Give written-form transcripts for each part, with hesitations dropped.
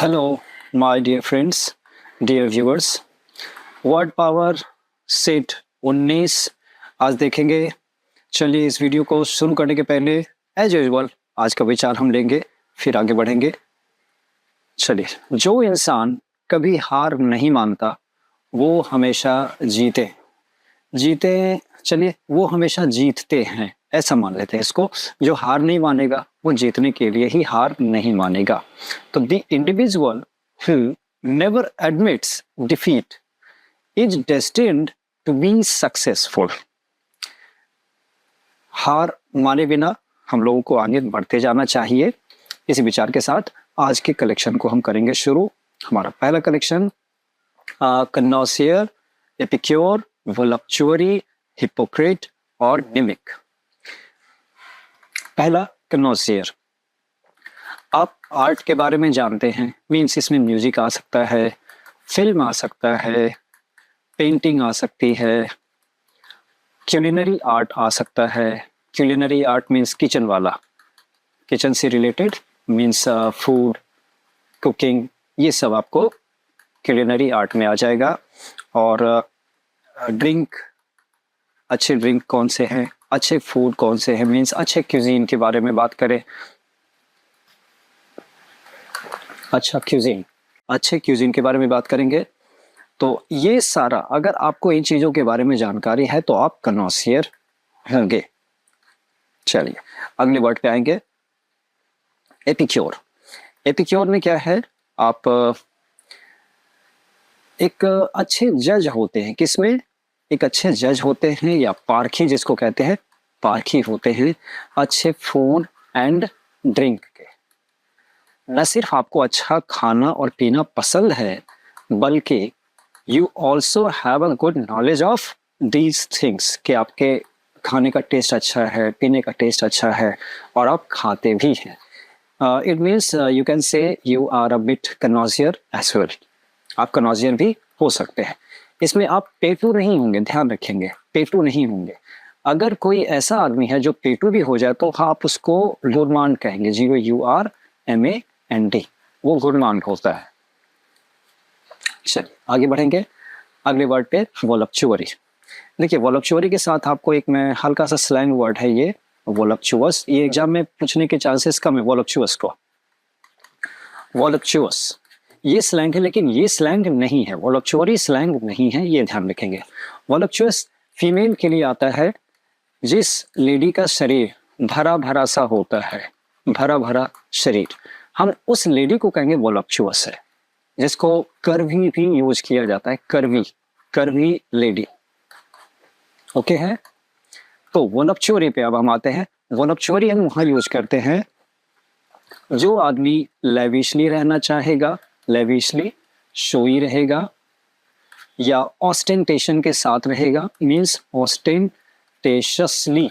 Hello, my dear friends, dear viewers. Word power set 19 आज देखेंगे। चलिए इस वीडियो को शुरू करने के पहले एज यूजुअल आज का विचार हम लेंगे, फिर आगे बढ़ेंगे। चलिए, जो इंसान कभी हार नहीं मानता वो हमेशा जीते जीते चलिए वो हमेशा जीतते हैं, ऐसा मान लेते हैं इसको। जो हार नहीं मानेगा वो जीतने के लिए ही हार नहीं मानेगा। तो the individual who never admits defeat is destined to be successful. हार माने बिना हम लोगों को आगे बढ़ते जाना चाहिए। इसी विचार के साथ आज के कलेक्शन को हम करेंगे शुरू। हमारा पहला कलेक्शन कनौसियर, एपिक्योर, वोलप्चुअरी, हिपोक्रेट और निमिक। पहला कनौसियर। आप आर्ट के बारे में जानते हैं, मीन्स इसमें म्यूजिक आ सकता है, फिल्म आ सकता है, पेंटिंग आ सकती है, क्यूलिनरी आर्ट आ सकता है। क्यूलिनरी आर्ट मीन्स किचन वाला, किचन से रिलेटेड मीन्स फूड, कुकिंग, ये सब आपको क्यूलिनरी आर्ट में आ जाएगा। और ड्रिंक, अच्छे ड्रिंक कौन से हैं, अच्छे फूड कौन से हैं, मीन्स अच्छे क्यूजीन के बारे में बात करें। अच्छा क्यूजीन, अच्छे क्यूजीन के बारे में बात करेंगे। तो ये सारा अगर आपको इन चीज़ों के बारे में जानकारी है तो आप कनौसियर होंगे। चलिए अगले वर्ड पे आएंगे, एपिक्योर। एपिक्योर में क्या है, आप एक अच्छे जज होते हैं। किसमें? एक अच्छे जज होते हैं या पारखी जिसको कहते हैं, पारखी होते हैं अच्छे फूड एंड ड्रिंक के। न सिर्फ आपको अच्छा खाना और पीना पसंद है बल्कि you also have a good knowledge of these things, कि आपके खाने का टेस्ट अच्छा है, पीने का टेस्ट अच्छा है और आप खाते भी हैं। It means you can say you are a bit connoisseur as well. आप कनौसियर भी हो सकते हैं। इसमें आप पेटू नहीं होंगे, ध्यान रखेंगे, पेटू नहीं होंगे। अगर कोई ऐसा आदमी है जो पेटू भी हो जाए तो आप उसको गुरमांड कहेंगे, GURMAND, वो गुरमांड होता है। चलिए आगे बढ़ेंगे अगले वर्ड पे, वोलप्चुअरी। देखिए वोलप्चुअरी के साथ आपको एक मैं हल्का सा स्लैंग वर्ड है ये वोलप्चुअस, ये एग्जाम में पूछने के चांसेस कम है। वोलप्चुअस को, वोलप्चुअस ये स्लैंग है, लेकिन ये स्लैंग नहीं है, वोलप्चुअरी स्लैंग नहीं है, ये ध्यान रखेंगे। वोलप्चुअस फीमेल के लिए आता है जिस लेडी का शरीर भरा भरा सा होता है, भरा भरा शरीर, हम उस लेडी को कहेंगे वोलप्चुअस है। जिसको कर्वी भी यूज किया जाता है, कर्वी, कर्वी लेडी। ओके है। तो वोलप्चुअरी पे अब हम आते हैं। वोलप्चुअरी हम वहां यूज करते हैं जो आदमी लेविशली रहना चाहेगा, लेविशली शोई रहेगा या ऑस्टेंटेशन के साथ रहेगा, मींस ऑस्टेंटेशसली,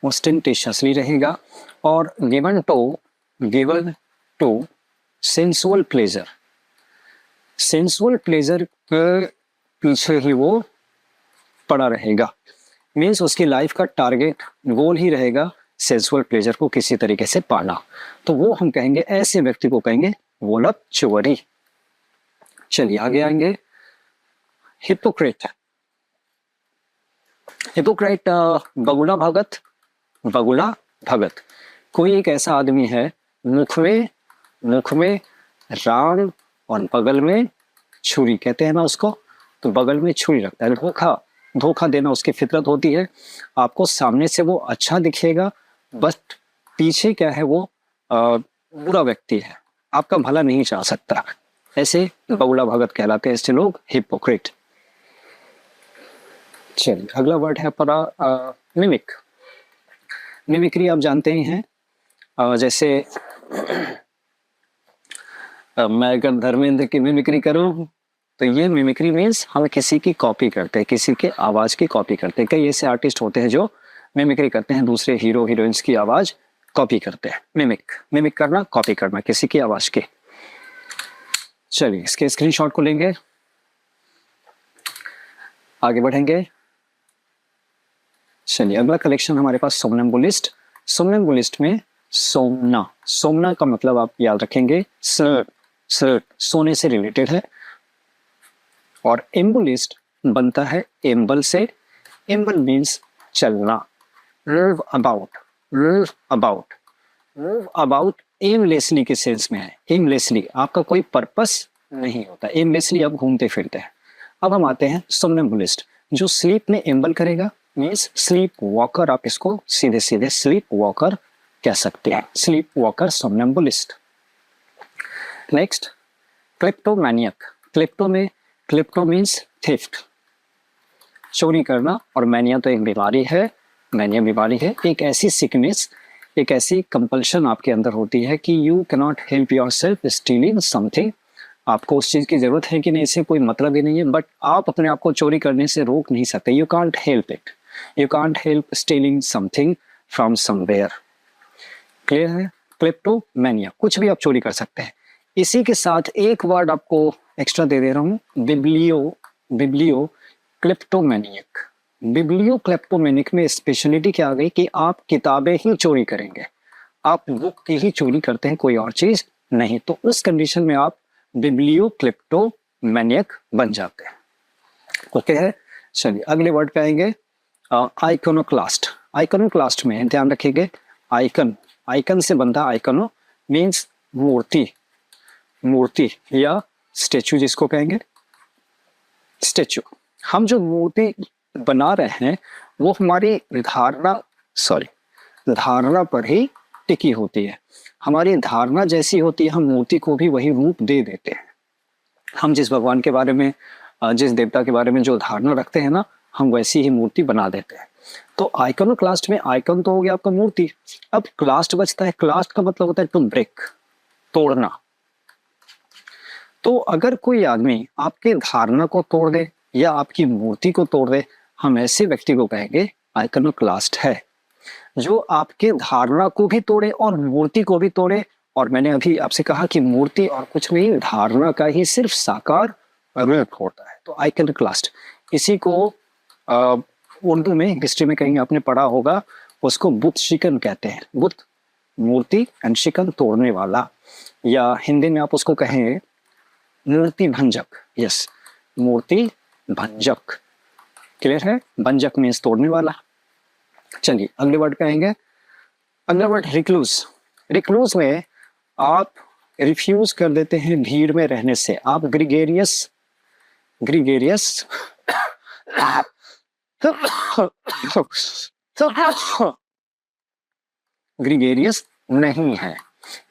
ऑस्टेंटेशसली रहेगा। और given to sensual pleasure, sensual pleasure के पीछे ही वो पड़ा रहेगा, मीन्स उसकी लाइफ का टारगेट गोल ही रहेगा सेंसुअल प्लेजर को किसी तरीके से पाना। तो वो हम कहेंगे, ऐसे व्यक्ति को कहेंगे वोलप्चुअरी। चलिए आगे आएंगे, हिपोक्रेट। हिपोक्रेट बगुला भगत, बगुला भगत। कोई एक ऐसा आदमी है मुख में राम और बगल में छुरी, कहते हैं ना उसको, तो बगल में छुरी रखता है। धोखा देना उसकी फितरत होती है। आपको सामने से वो अच्छा दिखेगा बट पीछे क्या है, वो बुरा व्यक्ति है, आपका भला नहीं चाह सकता। ऐसे बगुला भगत कहलाते हैं ऐसे लोग, हिपोक्रेट। चलिए अगला वर्ड है पर मिमिक। मिमिक्री आप जानते ही हैं। जैसे मैं अगर धर्मेंद्र की मिमिक्री करूं तो ये मिमिक्री मीन्स हम किसी की कॉपी करते हैं, किसी के आवाज की कॉपी करते हैं। कई ऐसे आर्टिस्ट होते हैं जो मिमिक्री करते हैं, दूसरे हीरो हीरोइंस की आवाज कॉपी करते हैं। मिमिक करना, कॉपी करना किसी की आवाज की। चलिए इसके स्क्रीनशॉट को लेंगे, आगे बढ़ेंगे। चलिए अगला कलेक्शन हमारे पास सोमनम्बुलिस्ट। सोमनम्बुलिस्ट में सोमना, सोमना का मतलब आप याद रखेंगे सर्ट, सर्ट सोने से रिलेटेड है। और एम्बुलिस्ट बनता है एम्बल से, एम्बल मीन्स चलना। Move about, move about, move about aimlessly के सेंस में है। एमलेसली आपका कोई पर्पस नहीं होता, एमलेसली आप घूमते फिरते हैं। अब हम आते हैं सोमनम्बुलिस्ट, जो स्लीप में एम्बल करेगा, मीन्स स्लीप वॉकर, आप इसको सीधे सीधे स्लीप वॉकर कह सकते हैं, स्लीप वॉकर सोमनम्बुलिस्ट। नेक्स्ट क्लेप्टोमैनियक, क्लेप्टो में, क्लेप्टो मीन्स थेफ्ट, चोरी करना, और मैनिया तो एक बीमारी है, मैनिया बीमारी है, एक ऐसी सिकनेस, एक ऐसी कंपल्शन आपके अंदर होती है कि you can not help your self stealing something, आपको उस चीज़ की ज़रूरत है कि नहीं, इससे कोई मतलब ही नहीं है, बट आप अपने आप को चोरी करने से रोक नहीं सकते। You can't help it, you can't help stealing something from somewhere. Clear है? क्लेप्टोमैनिया, कुछ भी आप चोरी कर सकते हैं। इसी के साथ एक वर्ड आपको एक्स्ट्रा दे दे रहा हूँ, बिब्लियो, बिब्लियो क्लेप्टोमैनियक। बिब्लियो क्लेप्टोमैनिक में स्पेशलिटी क्या आ गई कि आप किताबें ही चोरी करेंगे, आप बुक की ही चोरी करते हैं, कोई और चीज नहीं, तो उस कंडीशन में आप बिब्लियो क्लेप्टोमैनियक बन जाते हैं। ओके है, चलिए अगले वर्ड पे आएंगे, आइकोनोक्लास्ट। आइकोनोक्लास्ट में ध्यान रखिएगा, आइकन, आइकन से बनता है आइकोनो, मीन्स मूर्ति, मूर्ति या स्टेचू जिसको कहेंगे, स्टेचू। हम जो मूर्ति बना रहे हैं वो हमारी धारणा, सॉरी, धारणा पर ही टिकी होती है, हमारी धारणा जैसी होती है हम मूर्ति को भी वही रूप दे देते हैं। हम जिस भगवान के बारे में, जिस देवता के बारे में जो धारणा रखते हैं ना, हम वैसी ही मूर्ति बना देते हैं। तो आइकोनोक्लास्ट में आइकन तो हो गया आपका मूर्ति, अब क्लास्ट बचता है। क्लास्ट का मतलब होता है टू ब्रेक, तोड़ना। तो अगर कोई आदमी आपके धारणा को तोड़ दे या आपकी मूर्ति को तोड़ दे, हम ऐसे व्यक्ति को कहेंगे आइकोनोक्लास्ट है, जो आपके धारणा को भी तोड़े और मूर्ति को भी तोड़े। और मैंने अभी आपसे कहा कि मूर्ति और कुछ नहीं, धारणा का ही सिर्फ साकार रूप होता है, तो आइकोनोक्लास्ट। इसी को उर्दू में हिस्ट्री में कहीं आपने पढ़ा होगा, उसको बुत शिकन कहते हैं, बुत मूर्ति एंड शिकन तोड़ने वाला, या हिंदी में आप उसको कहें मूर्ति भंजक। यस, मूर्ति भंजक, क्लियर है? भंजक मीन्स तोड़ने वाला। चलिए अगले वर्ड पे आएंगे, अगला वर्ड रिक्लूज। रिक्लूज में आप रिफ्यूज कर देते हैं भीड़ में रहने से, आप ग्रीगेरियस, ग्रीगेरियस ग्रीगेरियस नहीं है,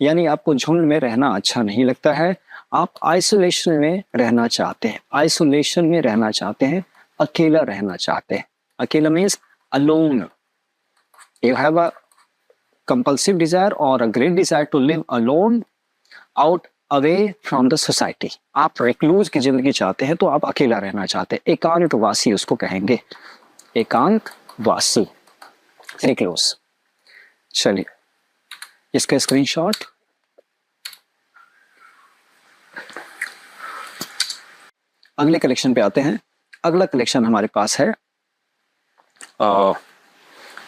यानी आपको झुंड में रहना अच्छा नहीं लगता है, आप आइसोलेशन में रहना चाहते हैं, आइसोलेशन में रहना चाहते हैं, अकेला रहना चाहते हैं। अकेला means alone. You have a compulsive desire or a great desire to live alone, out away from the society. आप recluse की जिंदगी चाहते हैं, तो आप अकेला रहना चाहते हैं, एकांतवासी उसको कहेंगे, एकांतवासी, recluse। चलिए इसका स्क्रीनशॉट। अगले कलेक्शन पे आते हैं। अगला कलेक्शन हमारे पास है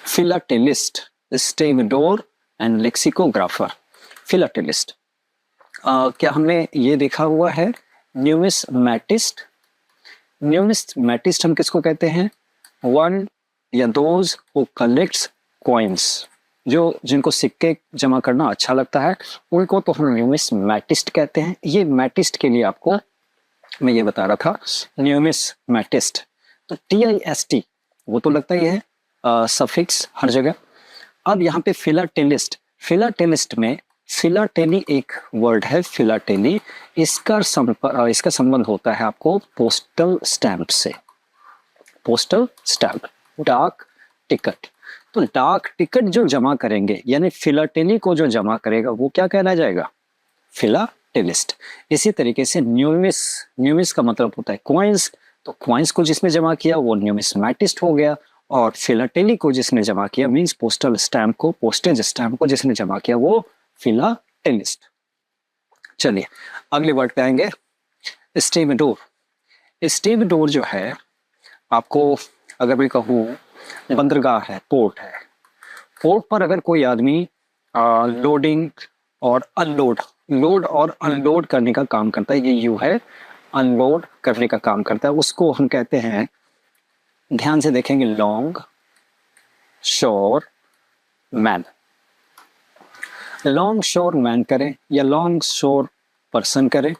फिलाटेलिस्ट, स्टेवेडोर एंड लेक्सिकोग्राफर। फिलाटेलिस्ट, क्या हमने ये देखा हुआ है? न्यूमिस्मैटिस्ट। न्यूमिस्मैटिस्ट हम किसको कहते हैं? वन या दोज हु कलेक्ट्स कॉइन्स, जो जिनको सिक्के जमा करना अच्छा लगता है, उनको तो हम न्यूमिस्मैटिस्ट कहते हैं। ये मैटिस्ट के लिए आपको मैं ये बता रहा था, न्यूमिस्मैटिस्ट। तो TIST वो तो लगता ही है सफिक्स हर जगह। अब यहाँ पे फिलाटेलिस्ट, फिलाटेलिस्ट में फिलाटेली एक वर्ड है, फिलाटेली, इसका संबंध होता है आपको पोस्टल स्टैंप से। पोस्टल स्टैंप, डाक टिकट। तो डाक टिकट जो जमा करेंगे, यानी फिलाटेली को जो जमा करेगा, वो क्या कहना जाएगा? फिलाटेलिस्ट। इसी तरीके से न्यूमिस, न्यूमिस का मतलब होता है कॉइन्स, तो कॉइन्स को जिसने जमा किया वो न्यूमिस्मैटिस्ट हो गया, और फिलाटेली को जिसने जमा किया, मींस पोस्टल स्टैंप को, पोस्टेज स्टैंप को जिसने जमा किया, वो फिलाटेलिस्ट। चलिए अगले वर्ड पे आएंगे, स्टेवेडोर। स्टेवेडोर जो है, आपको अगर मैं कहूँ बंदरगाह है, पोर्ट है, पोर्ट पर अगर कोई आदमी लोडिंग और अनलोड, लोड और अनलोड करने का काम करता है। ये यू है, अनलोड करने का काम करता है, उसको हम कहते हैं, ध्यान से देखेंगे, लॉन्ग शोर मैन। लॉन्ग शोर मैन करें या लॉन्ग शोर पर्सन करें,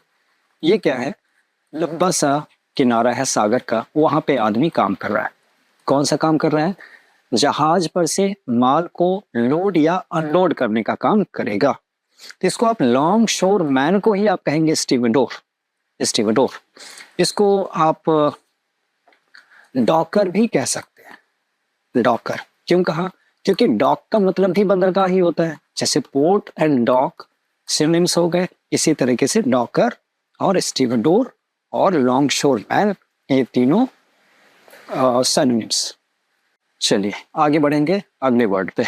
ये क्या है, लंबा सा किनारा है सागर का, वहां पे आदमी काम कर रहा है। कौन सा काम कर रहा है? जहाज पर से माल को लोड या अनलोड करने का काम करेगा। तो इसको आप लॉन्ग शोर मैन को ही आप कहेंगे स्टीवेडोर, स्टीवेडोर। इसको आप डॉकर भी कह सकते हैं, डॉकर। क्यों कहा? क्योंकि डॉक का मतलब भी बंदरगाह ही होता है। जैसे पोर्ट एंड डॉक सिनोनिम्स हो गए, इसी तरीके से डॉकर और स्टीवेडोर और लॉन्ग शोर मैन, ये तीनों सिनोनिम्स। चलिए आगे बढ़ेंगे अगले वर्ड पे।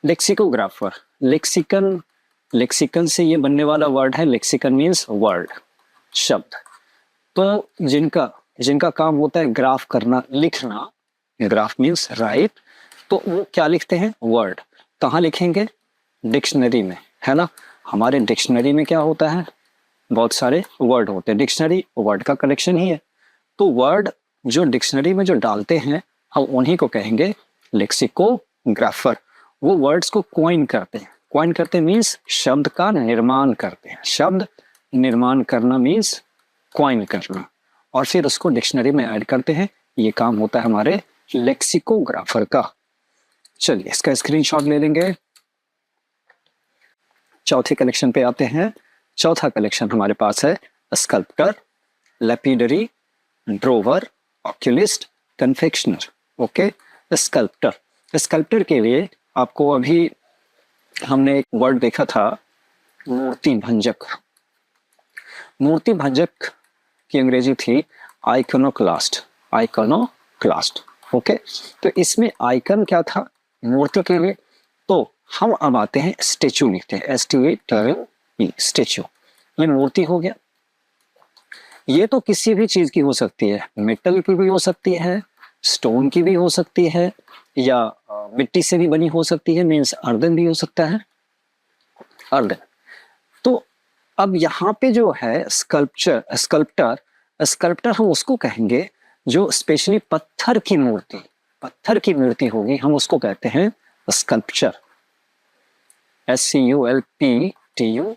लेक्सिकोग्राफर, लेक्सिकन, लेक्सिकन से ये बनने वाला वर्ड है। लेक्सिकन मीन्स वर्ड, शब्द। तो जिनका जिनका काम होता है ग्राफ करना, लिखना, ग्राफ मीन्स राइट, तो वो क्या लिखते हैं? वर्ड। कहाँ लिखेंगे? डिक्शनरी में, है ना। हमारे डिक्शनरी में क्या होता है? बहुत सारे वर्ड होते हैं। डिक्शनरी वर्ड का कलेक्शन ही है। तो वर्ड जो डिक्शनरी में जो डालते हैं, हम उन्हीं को कहेंगे लेक्सिकोग्राफर। वो वर्ड्स को कॉइन करते हैं। कॉइन करते मीन्स शब्द का निर्माण करते हैं। शब्द निर्माण करना मीन्स कॉइन करना, और फिर उसको डिक्शनरी में ऐड करते हैं। ये काम होता है हमारे लेक्सिकोग्राफर का। चलिए इसका स्क्रीनशॉट ले लेंगे। चौथे कलेक्शन पे आते हैं। चौथा कलेक्शन हमारे पास है sculptor, lapidary, drawer, oculist, confectioner. Okay, sculptor. Sculptor के लिए आपको अभी हमने एक वर्ड देखा था, मूर्ति भंजक। मूर्ति भंजक की अंग्रेजी थी आइकोनोक्लास्ट, आइकोनोक्लास्ट। ओके, तो इसमें आइकन क्या था? मूर्ति के लिए। तो हम अब आते हैं स्टेचू लिखते हैं, STATU, स्टेचू। ये मूर्ति हो गया। ये तो किसी भी चीज की हो सकती है, मेटल की भी हो सकती है, स्टोन की भी हो सकती है, या मिट्टी से भी बनी हो सकती है, मीन्स अर्दन भी हो सकता है, अर्दन। तो अब यहाँ पे जो है स्कल्पचर, स्कल्प्टर, स्कल्प्टर हम उसको कहेंगे जो स्पेशली पत्थर की मूर्ति, पत्थर की मूर्ति होगी, हम उसको कहते हैं स्कल्पचर, SCULPTURE,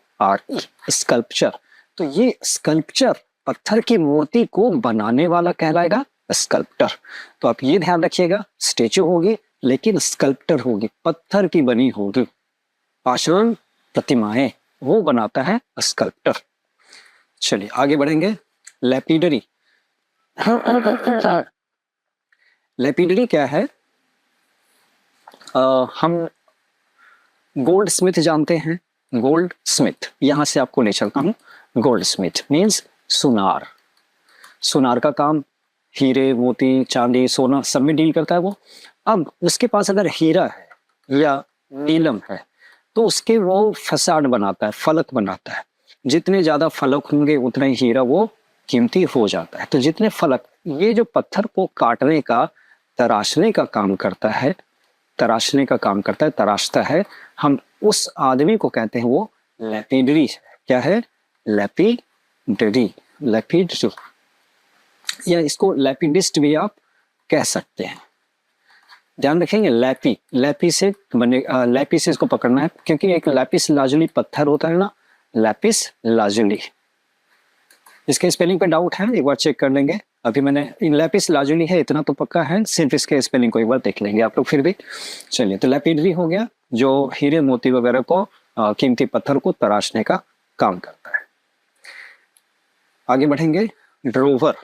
स्कल्पचर। तो ये स्कल्पचर, पत्थर की मूर्ति को बनाने वाला कहलाएगा स्कल्प्टर। तो आप ये ध्यान रखिएगा, स्टेचू होगी लेकिन स्कल्प्टर होगी, पत्थर की बनी होगी, पाषाण प्रतिमाएं, वो बनाता है स्कल्प्टर। चलिए आगे बढ़ेंगे। लैपिडरी। लैपिडरी क्या है? हम गोल्ड स्मिथ जानते हैं, गोल्ड स्मिथ, यहां से आपको ले चलता हूं। गोल्ड स्मिथ मीन्स सुनार। सुनार का काम हीरे, मोती, चांदी, सोना सब में डील करता है वो। अब उसके पास अगर हीरा है या नीलम है तो उसके वो फसाड बनाता है, फलक बनाता है। जितने ज्यादा फलक होंगे उतना ही हीरा वो कीमती हो जाता है। तो जितने फलक, ये जो पत्थर को काटने का, तराशने का काम करता है, तराशने का काम करता है, तराशता है, हम उस आदमी को कहते हैं वो लैपिडरी है। क्या है? लैपिडरी, लैपिड, या इसको लैपिडिस्ट भी आप कह सकते हैं। ध्यान रखेंगे, लैपी, लैपी से बने, लैपी से इसको पकड़ना है, क्योंकि एक लैपिस लाजुली पत्थर होता है ना, लैपिस लाजुली। इसके स्पेलिंग पे डाउट है, एक बार चेक कर लेंगे। अभी मैंने लैपिस लाजुली है इतना तो पक्का है, सिर्फ इसके स्पेलिंग को एक बार देख लेंगे आप लोग फिर भी। चलिए, तो लैपिडरी हो गया जो हीरे मोती वगैरह को, कीमती पत्थर को तराशने का काम करता है। आगे बढ़ेंगे। ड्रोवर।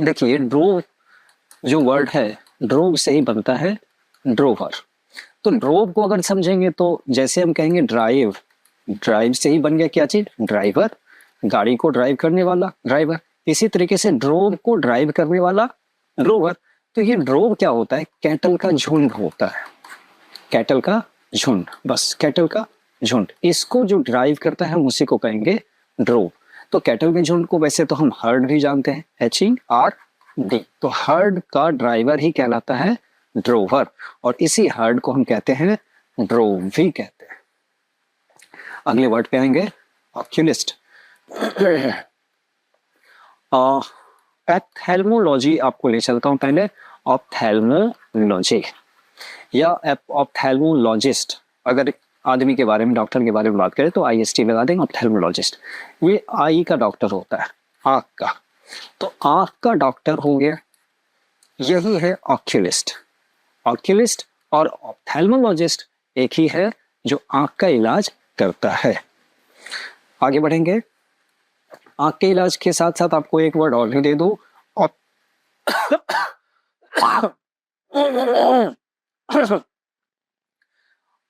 देखिए ड्रोव जो वर्ड है, ड्रोव से ही बनता है ड्रोवर। तो ड्रोव को अगर समझेंगे तो जैसे हम कहेंगे ड्राइव, ड्राइव से ही बन गया क्या चीज? ड्राइवर, गाड़ी को ड्राइव करने वाला ड्राइवर। इसी तरीके से ड्रोव को ड्राइव करने वाला ड्रोवर। तो ये ड्रोव क्या होता है? कैटल का झुंड होता है, कैटल का झुंड, बस कैटल का झुंड। इसको जो ड्राइव करता है हम उसी को कहेंगे ड्रोव। तो कैटल के झुंड को वैसे तो हम हर्ड भी जानते हैं, HERD। तो हर्ड का ड्राइवर ही कहलाता है ड्रोवर, और इसी हर्ड को हम कहते हैं ड्रोव भी कहते हैं। अगले वर्ड पे आएंगे ऑक्यूलिस्ट। ऑप्थेल्मोलॉजी आपको ले चलता हूँ पहले। ऑप्थेल्मोलॉजी या ऑप्थेल्मोलॉजिस्ट, अगर आदमी के बारे में, डॉक्टर के बारे में बात करें तो IST लगा देंगे, ऑप्थेल्मोलॉजिस्ट। ये आई का डॉक्टर होता है, आँख का। तो आँख का डॉक्टर हो गया, यही है ऑक्यूलिस्ट। ऑक्यूलिस्ट और ऑप्थेल्मोलॉजिस्ट एक ही है जो आँख का इलाज करता है। आगे बढ़ेंगे। आँख के इलाज के साथ साथ आपको एक वर्ड और भी दे दो,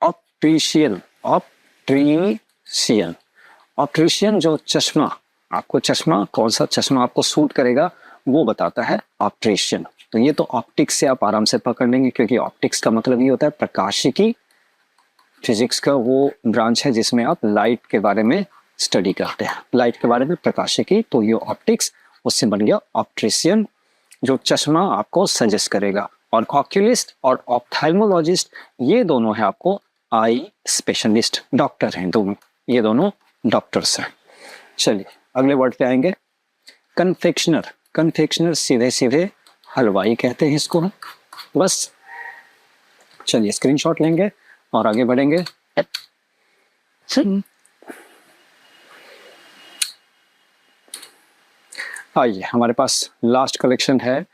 ऑप्टिशियन। ऑप्ट्रीशियन, ऑप्ट्रीशियन जो चश्मा, आपको चश्मा, कौन सा चश्मा आपको सूट करेगा वो बताता है ऑप्ट्रीशियन। तो ये तो ऑप्टिक्स से आप आराम से पकड़ लेंगे, क्योंकि ऑप्टिक्स का मतलब ये होता है प्रकाशिकी। फिजिक्स का वो ब्रांच है जिसमें आप लाइट के बारे में स्टडी करते हैं, लाइट के बारे में प्रकाशिकी। तो ये ऑप्टिक्स, उससे बन गया ऑप्ट्रीशियन जो चश्मा आपको सजेस्ट करेगा। और ऑक्यूलिस्ट और ऑप्थेल्मोलॉजिस्ट ये दोनों है आपको आई स्पेशलिस्ट, डॉक्टर हैं दोनों, ये दोनों डॉक्टर्स हैं। चलिए अगले वर्ड पे आएंगे, कन्फेक्शनर। कन्फेक्शनर सीधे सीधे हलवाई कहते हैं इसको, बस। चलिए स्क्रीनशॉट लेंगे और आगे बढ़ेंगे। आइए, हमारे पास लास्ट कलेक्शन है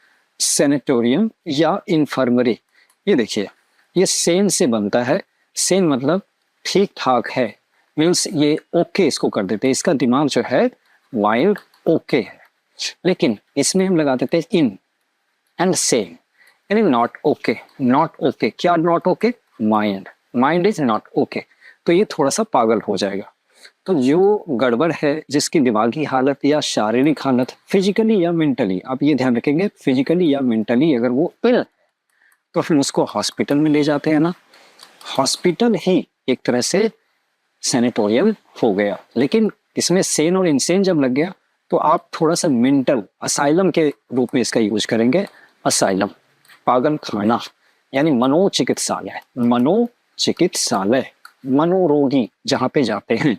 सैनिटोरियम या इन्फर्मरी। ये देखिए, ये सेन से बनता है। सेन मतलब ठीक ठाक है, मीन्स ये ओके इसको कर देते हैं। इसका दिमाग जो है वाइल्ड ओके है, लेकिन इसमें हम लगा देते हैं इन एंड सेन, यानी नॉट ओके। नॉट ओके, क्या not okay? Mind, mind is not okay. तो ये थोड़ा सा पागल हो जाएगा। तो जो गड़बड़ है, जिसकी दिमागी हालत या शारीरिक हालत, फिजिकली या मेंटली, आप ये ध्यान रखेंगे, फिजिकली या मेंटली अगर वो इल, तो फिर उसको हॉस्पिटल में ले जाते हैं ना। हॉस्पिटल ही एक तरह से सैनिटोरियम हो गया। लेकिन इसमें सेन और इनसेन जब लग गया तो आप थोड़ा सा मेंटल असाइलम के रूप में इसका यूज करेंगे। असाइलम, पागल खाना, यानी मनोचिकित्सालय। मनोचिकित्सालय, मनोरोगी जहाँ पे जाते हैं।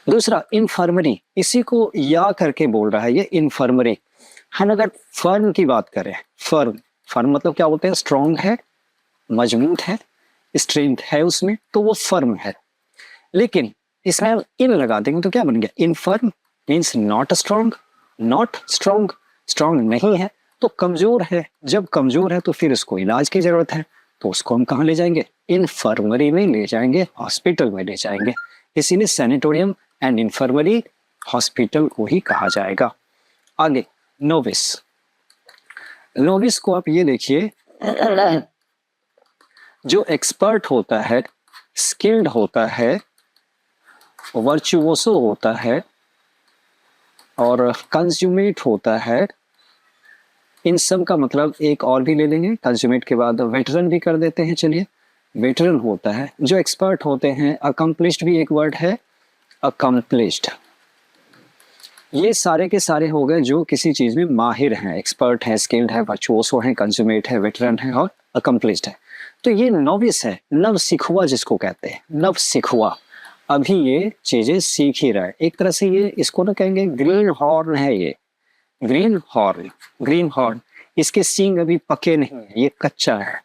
दूसरा इन्फर्मरी, इसी को या करके बोल रहा है ये इन्फर्मरी। हम अगर फर्म की बात करें, फर्म, फर्म मतलब क्या बोलते हैं? स्ट्रॉन्ग है, मजबूत है, स्ट्रेंथ है उसमें, तो वो फर्म है। लेकिन इसमें हम इन लगा देंगे तो क्या बन गया? Inform means not strong. Not strong, strong नहीं है तो कमजोर है। जब कमजोर है तो फिर उसको इलाज की जरूरत है, तो उसको हम कहाँ ले जाएंगे? इन्फर्मरी में ले जाएंगे, हॉस्पिटल में ले जाएंगे। इसीलिए सैनिटोरियम एंड इन्फर्मरी हॉस्पिटल को ही कहा जाएगा। आगे नोविस। नोविस को आप ये देखिए, जो एक्सपर्ट होता है, स्किल्ड होता है, वर्चुओसो होता है और कंज्यूमेट होता है, इन सब का मतलब एक और भी ले लेंगे। कंज्यूमेट के बाद वेटरन भी कर देते हैं। चलिए, वेटरन होता है जो एक्सपर्ट होते हैं। अकम्प्लिश्ड भी एक वर्ड है, अकम्प्लिश्ड। ये सारे के सारे हो गए जो किसी चीज में माहिर हैं, एक्सपर्ट है, स्किल्ड है, वर्चुओसो है, कंज्यूमेट है, वेटरन है और अकम्प्लिश्ड है। तो ये नोविस है, नव सिखुआ जिसको कहते हैं, नव सिखुआ। अभी ये चीजें सीख ही रहा है। एक तरह से ये इसको ना कहेंगे ग्रीन हॉर्न है, ये ग्रीन हॉर्न। ग्रीन हॉर्न, इसके सींग अभी पके नहीं है, ये कच्चा है।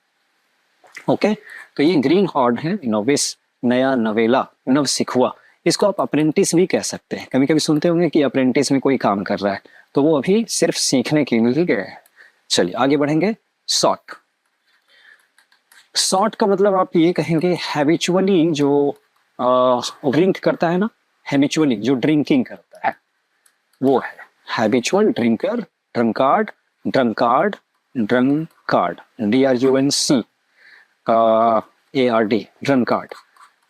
ओके, तो ये ग्रीन हॉर्न है, नोविस, नया, नवेला, नव सिखुआ। इसको आप अप्रेंटिस भी कह सकते हैं। कभी कभी सुनते होंगे कि अप्रेंटिस में कोई काम कर रहा है, तो वो अभी सिर्फ सीखने के लिए गया है। चलिए आगे बढ़ेंगे। सॉर्ट। सॉर्ट का मतलब आप ये कहेंगे हैबिचुअली जो ड्रिंक करता है ना, हैबिचुअली जो ड्रिंकिंग करता है वो है habitual drinker, drunkard, drunkard, drunkard, DRUNC ARD, drunkard.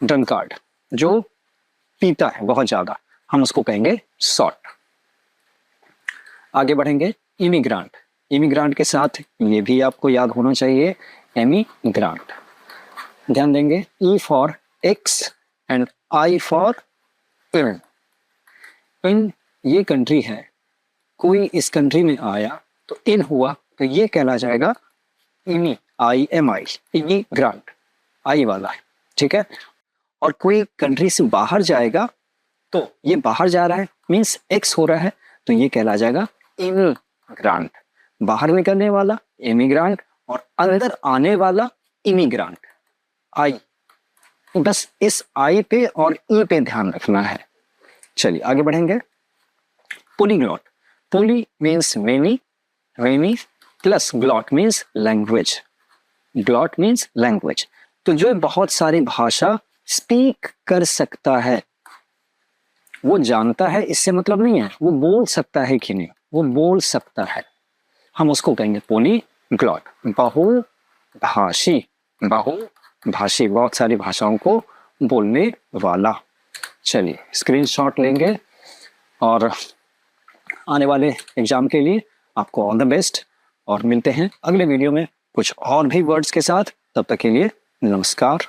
Drunkard जो पीता है बहुत ज्यादा, हम उसको कहेंगे सॉर्ट। आगे बढ़ेंगे। इमिग्रांट। इमिग्रांट के साथ ये भी आपको याद होना चाहिए, एमिग्रांट। ध्यान देंगे, E for ex and I for in. इन ये कंट्री है, कोई इस कंट्री में आया तो इन हुआ, तो ये कहला जाएगा इमी, IMI, इमिग्रांट, आई वाला है। ठीक है। और कोई कंट्री से बाहर जाएगा तो ये बाहर जा रहा है मीन्स एक्स हो रहा है, तो ये कहला जाएगा इमिग्रांट। बाहर निकलने वाला इमिग्रांट और अंदर आने वाला इमिग्रांट। आई, बस इस आई पे और ई पे ध्यान रखना है। चलिए आगे बढ़ेंगे। Polyglot, poly means many, many plus glot means language, glot means language. तो जो बहुत सारी भाषा स्पीक कर सकता है, वो जानता है इससे मतलब नहीं है वो बोल सकता है कि नहीं, वो बोल सकता है, हम उसको कहेंगे पोलीग्लॉट। बहुभाषी, बहुभाषी बहुत सारी भाषाओं को बोलने वाला। चलिए स्क्रीनशॉट लेंगे और आने वाले एग्जाम के लिए आपको ऑल द बेस्ट, और मिलते हैं अगले वीडियो में कुछ और भी वर्ड्स के साथ। तब तक के लिए नमस्कार।